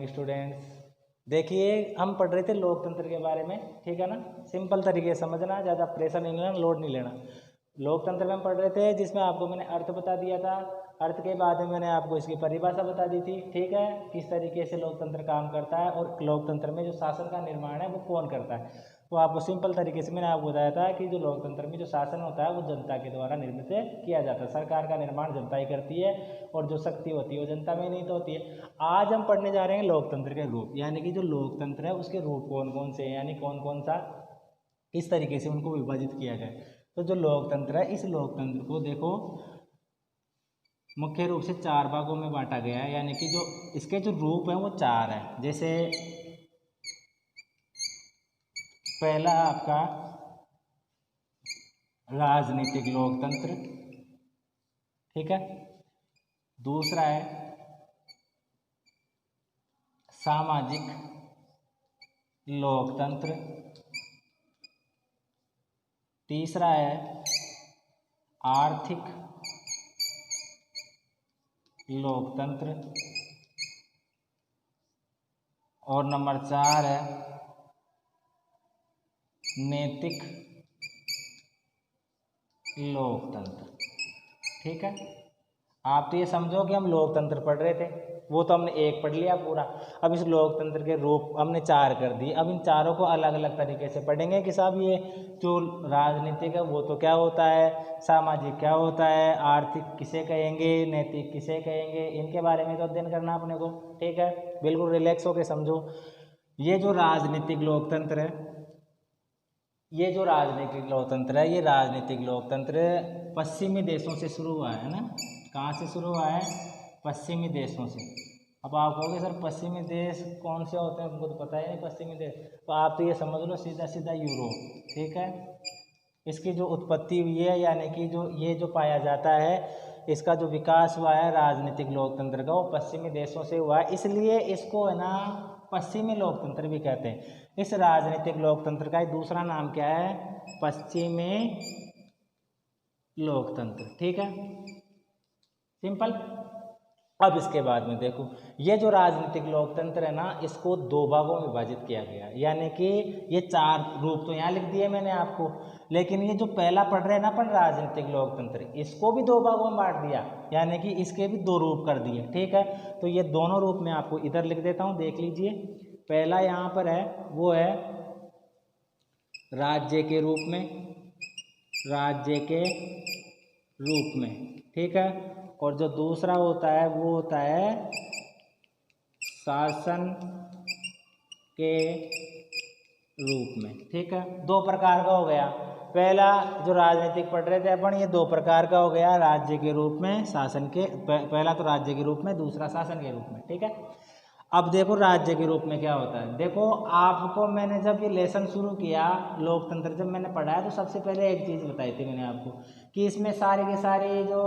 Morning students. देखिए हम पढ़ रहे थे लोकतंत्र के बारे में, ठीक है ना। सिंपल तरीके से समझना, ज़्यादा प्रेशर नहीं लेना, लोड नहीं लेना। लोकतंत्र में हम पढ़ रहे थे जिसमें आपको मैंने अर्थ बता दिया था। अर्थ के बाद में मैंने आपको इसकी परिभाषा बता दी थी, ठीक है, किस तरीके से लोकतंत्र काम करता है और लोकतंत्र में जो शासन का निर्माण है वो कौन करता है। तो आपको सिंपल तरीके से मैंने आपको बताया था कि जो लोकतंत्र में जो शासन होता है वो जनता के द्वारा निर्मित किया जाता है। सरकार का निर्माण जनता ही करती है और जो शक्ति होती है वो जनता में नहीं तो होती है। आज हम पढ़ने जा रहे हैं लोकतंत्र के रूप, यानी कि जो लोकतंत्र है उसके रूप कौन कौन से हैं, यानी कौन कौन सा इस तरीके से उनको विभाजित किया गया है। तो जो लोकतंत्र है, इस लोकतंत्र को देखो मुख्य रूप से 4 भागों में बांटा गया है, यानी कि जो इसके जो रूप हैं वो 4 है। जैसे पहला आपका राजनीतिक लोकतंत्र, ठीक है। दूसरा है सामाजिक लोकतंत्र। तीसरा है आर्थिक लोकतंत्र और नंबर 4 है नैतिक लोकतंत्र, ठीक है। आप तो ये समझो कि हम लोकतंत्र पढ़ रहे थे, वो तो हमने एक पढ़ लिया पूरा। अब इस लोकतंत्र के रूप हमने 4 कर दिए। अब इन चारों को अलग अलग तरीके से पढ़ेंगे कि साहब ये जो राजनीतिक है वो तो क्या होता है, सामाजिक क्या होता है, आर्थिक किसे कहेंगे, नैतिक किसे कहेंगे, इनके बारे में तो अध्ययन करना अपने को, ठीक है। बिल्कुल रिलैक्स होकर समझो। ये जो राजनीतिक लोकतंत्र है, ये राजनीतिक लोकतंत्र पश्चिमी देशों से शुरू हुआ है ना। कहाँ से शुरू हुआ है? पश्चिमी देशों से। अब आप कहोगे सर पश्चिमी देश कौन से होते हैं, हमको तो पता ही नहीं पश्चिमी देश। तो आप तो ये समझ लो सीधा सीधा यूरोप, ठीक है। इसकी जो उत्पत्ति हुई है, यानी कि जो ये जो पाया जाता है, इसका जो विकास हुआ है राजनीतिक लोकतंत्र का, वो पश्चिमी देशों से हुआ है। इसलिए इसको है ना पश्चिमी लोकतंत्र भी कहते हैं। इस राजनीतिक लोकतंत्र का दूसरा नाम क्या है? पश्चिमी लोकतंत्र, ठीक है, सिंपल। अब इसके बाद में देखो, ये जो राजनीतिक लोकतंत्र है ना, इसको 2 भागों में विभाजित किया गया, यानी कि ये 4 रूप तो यहाँ लिख दिए मैंने आपको, लेकिन ये जो पहला पढ़ रहे हैं ना अपन राजनीतिक लोकतंत्र, इसको भी 2 भागों में बांट दिया, यानी कि इसके भी 2 रूप कर दिए, ठीक है। तो ये दोनों रूप मैं आपको इधर लिख देता हूँ, देख लीजिए। पहला यहाँ पर है वो है राज्य के रूप में, ठीक है। और जो दूसरा होता है वो होता है शासन के रूप में, ठीक है। 2 प्रकार का हो गया। पहला जो राजनीतिक पढ़ रहे थे अपन, ये 2 प्रकार का हो गया, राज्य के रूप में, शासन के, पहला तो राज्य के रूप में, दूसरा शासन के रूप में, ठीक है। अब देखो राज्य के रूप में क्या होता है। देखो आपको मैंने जब ये लेसन शुरू किया लोकतंत्र, जब मैंने पढ़ाया तो सबसे पहले एक चीज़ बताई थी मैंने आपको कि इसमें सारे के सारे जो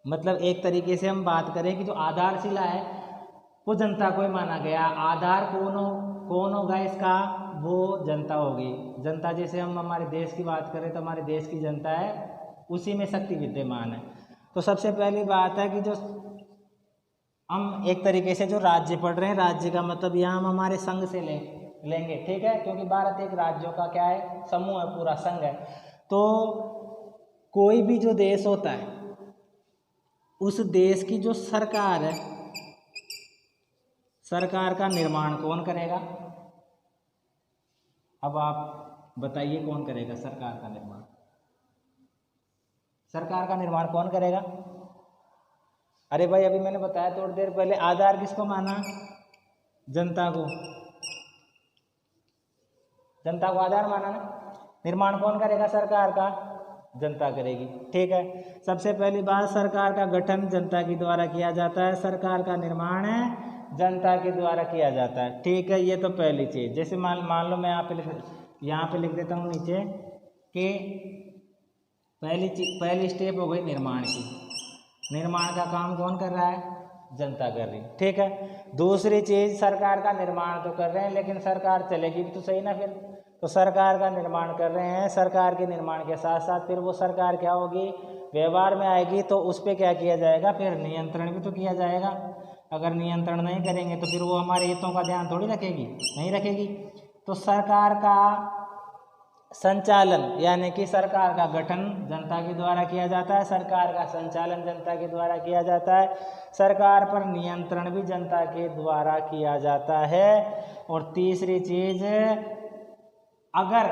मतलब एक तरीके से हम बात करें कि जो आधारशिला है वो जनता को ही माना गया। आधार कौन होगा इसका? वो जनता होगी। जनता, जैसे हम हमारे देश की बात करें तो हमारे देश की जनता है, उसी में शक्ति विद्यमान है। तो सबसे पहली बात है कि जो हम एक तरीके से जो राज्य पढ़ रहे हैं, राज्य का मतलब यहाँ हम हमारे संघ से लेंगे, ठीक है, क्योंकि भारत एक राज्यों का क्या है, समूह है, पूरा संघ है। तो कोई भी जो देश होता है, उस देश की जो सरकार है, सरकार का निर्माण कौन करेगा? अब आप बताइए कौन करेगा सरकार का निर्माण? सरकार का निर्माण कौन करेगा? अरे भाई अभी मैंने बताया थोड़ी देर पहले, आधार किसको माना? जनता को। जनता को आधार माना ना। निर्माण कौन करेगा सरकार का? जनता करेगी, ठीक है। सबसे पहली बात, सरकार का गठन जनता के द्वारा किया जाता है, सरकार का निर्माण है जनता के द्वारा किया जाता है, ठीक है। ये तो पहली चीज़। जैसे मान लो मैं यहाँ पे लिख देता हूँ नीचे कि पहली स्टेप हो गई निर्माण की। निर्माण का काम कौन कर रहा है? जनता कर रही, ठीक है। दूसरी चीज़, सरकार का निर्माण तो कर रहे हैं, लेकिन सरकार चलेगी भी तो सही ना फिर। तो सरकार का निर्माण कर रहे हैं, सरकार के निर्माण के साथ साथ फिर वो सरकार क्या होगी, व्यवहार में आएगी, तो उस पर क्या किया जाएगा, फिर नियंत्रण भी तो किया जाएगा। अगर नियंत्रण नहीं करेंगे तो फिर वो हमारे हितों का ध्यान थोड़ी रखेगी, नहीं रखेगी। तो सरकार का संचालन यानी कि सरकार का गठन जनता के द्वारा किया जाता है, सरकार का संचालन जनता के द्वारा किया जाता है, सरकार पर नियंत्रण भी जनता के द्वारा किया जाता है। और तीसरी चीज, अगर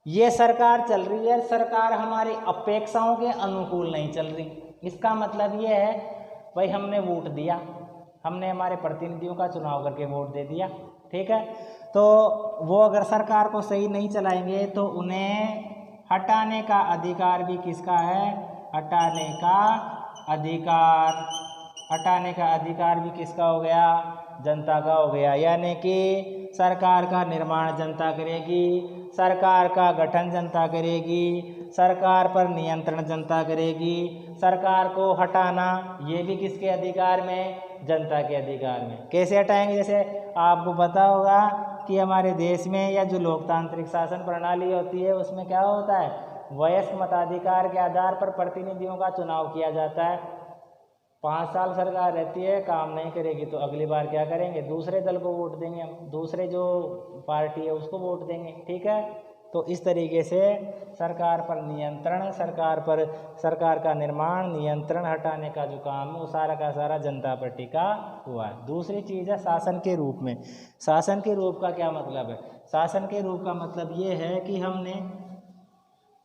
ये सरकार चल रही है, सरकार हमारी अपेक्षाओं के अनुकूल नहीं चल रही, इसका मतलब ये है भाई हमने वोट दिया, हमने हमारे प्रतिनिधियों का चुनाव करके वोट दे दिया, ठीक है, तो वो अगर सरकार को सही नहीं चलाएंगे तो उन्हें हटाने का अधिकार भी किसका है, हटाने का अधिकार भी किसका हो गया, जनता का हो गया। यानी कि सरकार का निर्माण जनता करेगी, सरकार का गठन जनता करेगी, सरकार पर नियंत्रण जनता करेगी, सरकार को हटाना ये भी किसके अधिकार में, जनता के अधिकार में। कैसे हटाएंगे, जैसे आपको पता होगा कि हमारे देश में या जो लोकतांत्रिक शासन प्रणाली होती है उसमें क्या होता है, वयस्क मताधिकार के आधार पर प्रतिनिधियों का चुनाव किया जाता है। 5 साल सरकार रहती है, काम नहीं करेगी तो अगली बार क्या करेंगे, दूसरे दल को वोट देंगे, हम दूसरे जो पार्टी है उसको वोट देंगे, ठीक है। तो इस तरीके से सरकार पर नियंत्रण, सरकार का निर्माण, नियंत्रण हटाने का जो काम है वो सारा का सारा जनता पर टिका हुआ है। दूसरी चीज़ है शासन के रूप में। शासन के रूप का क्या मतलब है, शासन के रूप का मतलब ये है कि हमने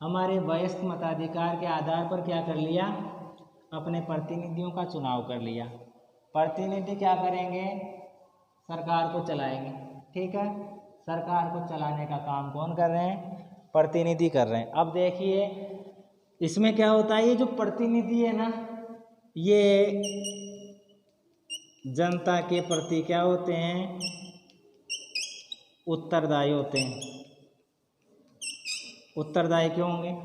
हमारे वयस्क मताधिकार के आधार पर क्या कर लिया, अपने प्रतिनिधियों का चुनाव कर लिया। प्रतिनिधि क्या करेंगे, सरकार को चलाएंगे, ठीक है। सरकार को चलाने का काम कौन कर रहे हैं, प्रतिनिधि कर रहे हैं। अब देखिए इसमें क्या होता है, ये जो प्रतिनिधि है ना, ये जनता के प्रति क्या होते हैं, उत्तरदायी होते हैं। उत्तरदायी क्यों होंगे,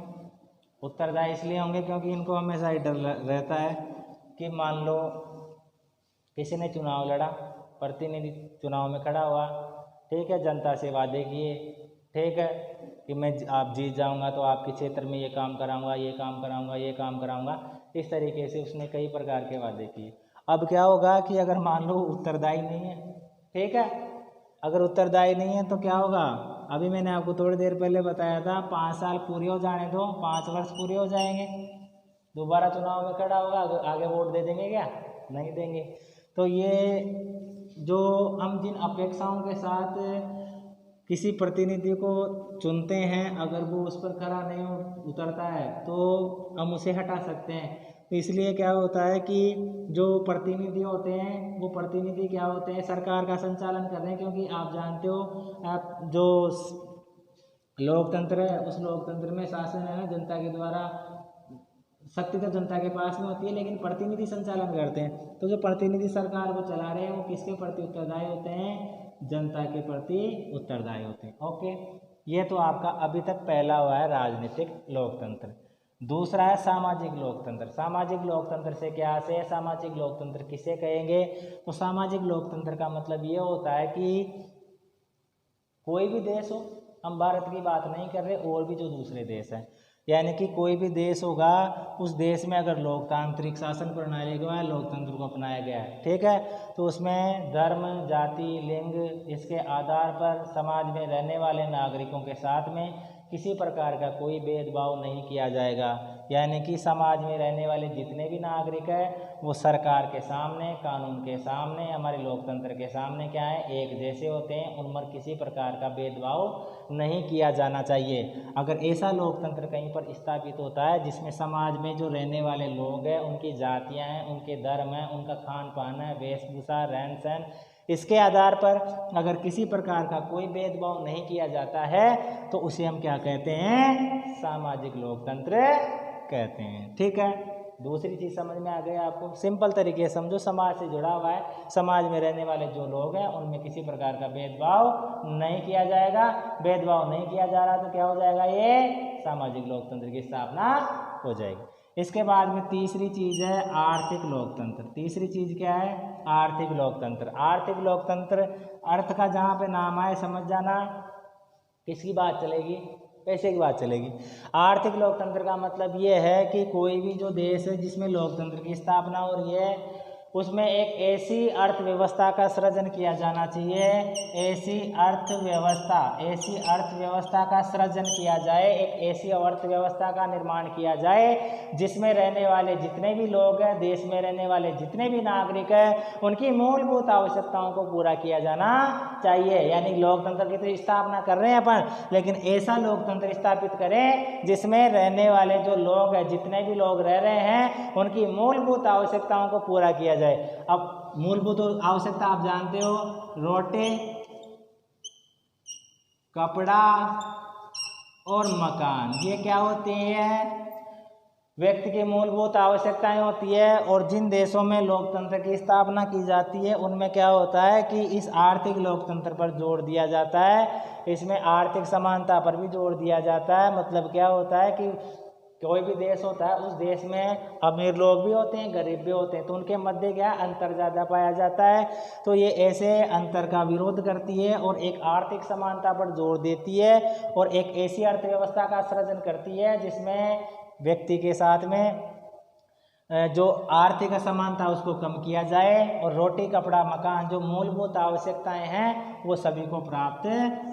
उत्तरदायी इसलिए होंगे क्योंकि इनको हमेशा ही डर रहता है कि मान लो किसी ने चुनाव लड़ा, प्रतिनिधि चुनाव में खड़ा हुआ, ठीक है, जनता से वादे किए, ठीक है, कि मैं आप जीत जाऊंगा तो आपके क्षेत्र में ये काम कराऊंगा, ये काम कराऊंगा, ये काम कराऊंगा, इस तरीके से उसने कई प्रकार के वादे किए। अब क्या होगा कि अगर मान लो उत्तरदायी नहीं है, ठीक है, अगर उत्तरदायी नहीं है तो क्या होगा, अभी मैंने आपको थोड़ी देर पहले बताया था 5 साल पूरे हो जाने दो, 5 वर्ष पूरे हो जाएंगे, दोबारा चुनाव में खड़ा होगा, आगे वोट दे देंगे क्या, नहीं देंगे। तो ये जो हम जिन अपेक्षाओं के साथ किसी प्रतिनिधि को चुनते हैं, अगर वो उस पर खरा नहीं उतरता है तो हम उसे हटा सकते हैं। तो इसलिए क्या होता है कि जो प्रतिनिधि होते हैं वो प्रतिनिधि क्या होते हैं, सरकार का संचालन कर रहे हैं, क्योंकि आप जानते हो आप जो लोकतंत्र है उस लोकतंत्र में शासन है ना जनता के द्वारा, शक्ति तो जनता के पास में होती है लेकिन प्रतिनिधि संचालन करते हैं। तो जो प्रतिनिधि सरकार को चला रहे हैं वो किसके प्रति उत्तरदायी होते हैं, जनता के प्रति उत्तरदायी होते हैं। ओके, ये तो आपका अभी तक पहला हुआ है राजनीतिक लोकतंत्र। दूसरा है सामाजिक लोकतंत्र। सामाजिक लोकतंत्र से क्या से, सामाजिक लोकतंत्र किसे कहेंगे, तो सामाजिक लोकतंत्र का मतलब ये होता है कि कोई भी देश हो, हम भारत की बात नहीं कर रहे, और भी जो दूसरे देश हैं, यानी कि कोई भी देश होगा उस देश में अगर लोकतांत्रिक शासन प्रणाली को है, लोकतंत्र को अपनाया गया है, ठीक है, तो उसमें धर्म, जाति, लिंग इसके आधार पर समाज में रहने वाले नागरिकों के साथ में किसी प्रकार का कोई भेदभाव नहीं किया जाएगा। यानी कि समाज में रहने वाले जितने भी नागरिक हैं वो सरकार के सामने, कानून के सामने, हमारे लोकतंत्र के सामने क्या है, एक जैसे होते हैं, उनमें किसी प्रकार का भेदभाव नहीं किया जाना चाहिए। अगर ऐसा लोकतंत्र कहीं पर स्थापित होता है जिसमें समाज में जो रहने वाले लोग हैं, उनकी जातियाँ हैं, उनके धर्म हैं, उनका खान पान है, वेशभूषा, रहन सहन, इसके आधार पर अगर किसी प्रकार का कोई भेदभाव नहीं किया जाता है तो उसे हम क्या कहते हैं, सामाजिक लोकतंत्र कहते हैं। ठीक है, दूसरी चीज़ समझ में आ गई आपको, सिंपल तरीके से समझो, समाज से जुड़ा हुआ है, समाज में रहने वाले जो लोग हैं उनमें किसी प्रकार का भेदभाव नहीं किया जाएगा। भेदभाव नहीं किया जा रहा तो क्या हो जाएगा, ये सामाजिक लोकतंत्र की स्थापना हो जाएगी। इसके बाद में तीसरी चीज़ है आर्थिक लोकतंत्र। तीसरी चीज़ क्या है, आर्थिक लोकतंत्र। आर्थिक लोकतंत्र, अर्थ का जहाँ पे नाम आए समझ जाना किसकी बात चलेगी, पैसे की बात चलेगी। आर्थिक लोकतंत्र का मतलब ये है कि कोई भी जो देश है जिसमें लोकतंत्र की स्थापना हो रही है उसमें एक ऐसी अर्थव्यवस्था का सृजन किया जाना चाहिए, ऐसी अर्थव्यवस्था का सृजन किया जाए, एक ऐसी अर्थव्यवस्था का निर्माण किया जाए जिसमें रहने वाले जितने भी लोग हैं, देश में रहने वाले जितने भी नागरिक हैं, उनकी मूलभूत आवश्यकताओं को पूरा किया जाना चाहिए। यानी लोकतंत्र की तो स्थापना कर रहे हैं अपन, लेकिन ऐसा लोकतंत्र स्थापित करें जिसमें रहने वाले जो लोग हैं, जितने भी लोग रह रहे हैं, उनकी मूलभूत आवश्यकताओं को पूरा किया जाए। अब मूलभूत आवश्यकता आप जानते हो, रोटी, कपड़ा और मकान, ये क्या होती है? व्यक्ति की मूलभूत आवश्यकताएं होती है। और जिन देशों में लोकतंत्र की स्थापना की जाती है उनमें क्या होता है कि इस आर्थिक लोकतंत्र पर जोर दिया जाता है, इसमें आर्थिक समानता पर भी जोर दिया जाता है। मतलब क्या होता है कि कोई भी देश होता है, उस देश में अमीर लोग भी होते हैं, गरीब भी होते हैं, तो उनके मध्य क्या अंतर ज़्यादा पाया जाता है। तो ये ऐसे अंतर का विरोध करती है और एक आर्थिक समानता पर जोर देती है और एक ऐसी अर्थव्यवस्था का सृजन करती है जिसमें व्यक्ति के साथ में जो आर्थिक असमानता उसको कम किया जाए और रोटी, कपड़ा, मकान जो मूलभूत आवश्यकताएं हैं वो सभी को प्राप्त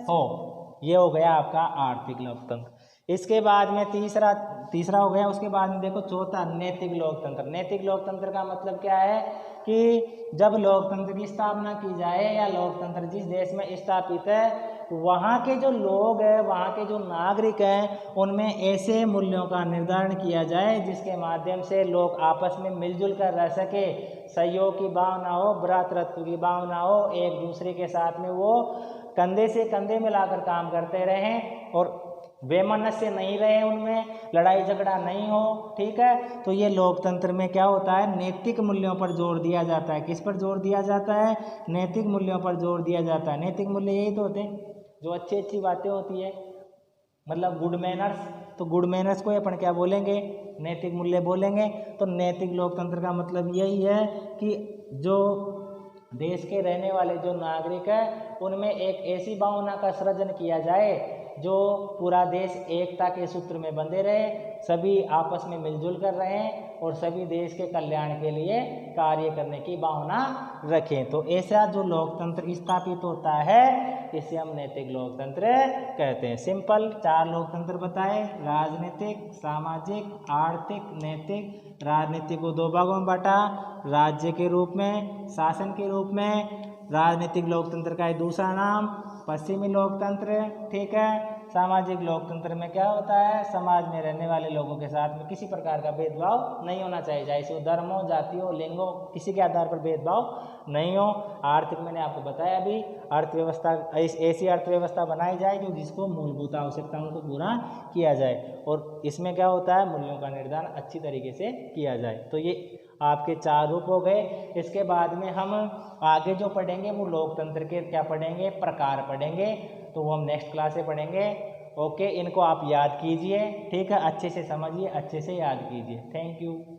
हो। ये हो गया आपका आर्थिक लोकतंत्र। इसके बाद में तीसरा हो गया। उसके बाद में देखो चौथा, नैतिक लोकतंत्र। नैतिक लोकतंत्र का मतलब क्या है कि जब लोकतंत्र की स्थापना की जाए या लोकतंत्र जिस देश में स्थापित है, वहाँ के जो लोग हैं, वहाँ के जो नागरिक हैं, उनमें ऐसे मूल्यों का निर्धारण किया जाए जिसके माध्यम से लोग आपस में मिलजुल कर रह सके, सहयोग की भावना हो, भ्रातृत्व की भावना हो, एक दूसरे के साथ में वो कंधे से कंधे मिलाकर काम करते रहें और वैमनस्य नहीं रहे, उनमें लड़ाई झगड़ा नहीं हो। ठीक है, तो ये लोकतंत्र में क्या होता है, नैतिक मूल्यों पर जोर दिया जाता है। किस पर जोर दिया जाता है? नैतिक मूल्यों पर जोर दिया जाता है। नैतिक मूल्य यही तो होते हैं जो अच्छी अच्छी बातें होती है, मतलब गुड मैनर्स। तो गुड मैनर्स को अपन क्या बोलेंगे? नैतिक मूल्य बोलेंगे। तो नैतिक लोकतंत्र का मतलब यही है कि जो देश के रहने वाले जो नागरिक हैं उनमें एक ऐसी भावना का सृजन किया जाए जो पूरा देश एकता के सूत्र में बंधे रहे, सभी आपस में मिलजुल कर रहें और सभी देश के कल्याण के लिए कार्य करने की भावना रखें। तो ऐसा जो लोकतंत्र स्थापित होता है इसे हम नैतिक लोकतंत्र कहते हैं। सिंपल 4 लोकतंत्र बताए, राजनीतिक, सामाजिक, आर्थिक, नैतिक। राजनीतिक को 2 भागों में बांटा, राज्य के रूप में, शासन के रूप में। राजनीतिक लोकतंत्र का दूसरा नाम पश्चिमी लोकतंत्र। ठीक है, सामाजिक लोकतंत्र में क्या होता है, समाज में रहने वाले लोगों के साथ में किसी प्रकार का भेदभाव नहीं होना चाहिए, चाहे वो धर्म हो, जाति हो, लिंग हो, किसी के आधार पर भेदभाव नहीं हो। आर्थिक मैंने आपको बताया अभी, अर्थव्यवस्था ऐसी अर्थव्यवस्था बनाई जाए जो जिसको मूलभूत आवश्यकताओं को पूरा किया जाए और इसमें क्या होता है, मूल्यों का निर्धारण अच्छी तरीके से किया जाए। तो ये आपके 4 रूप हो गए। इसके बाद में हम आगे जो पढ़ेंगे वो लोकतंत्र के क्या पढ़ेंगे, प्रकार पढ़ेंगे, तो वो हम नेक्स्ट क्लास से पढ़ेंगे। ओके, इनको आप याद कीजिए। ठीक है, अच्छे से समझिए, अच्छे से याद कीजिए। Thank you.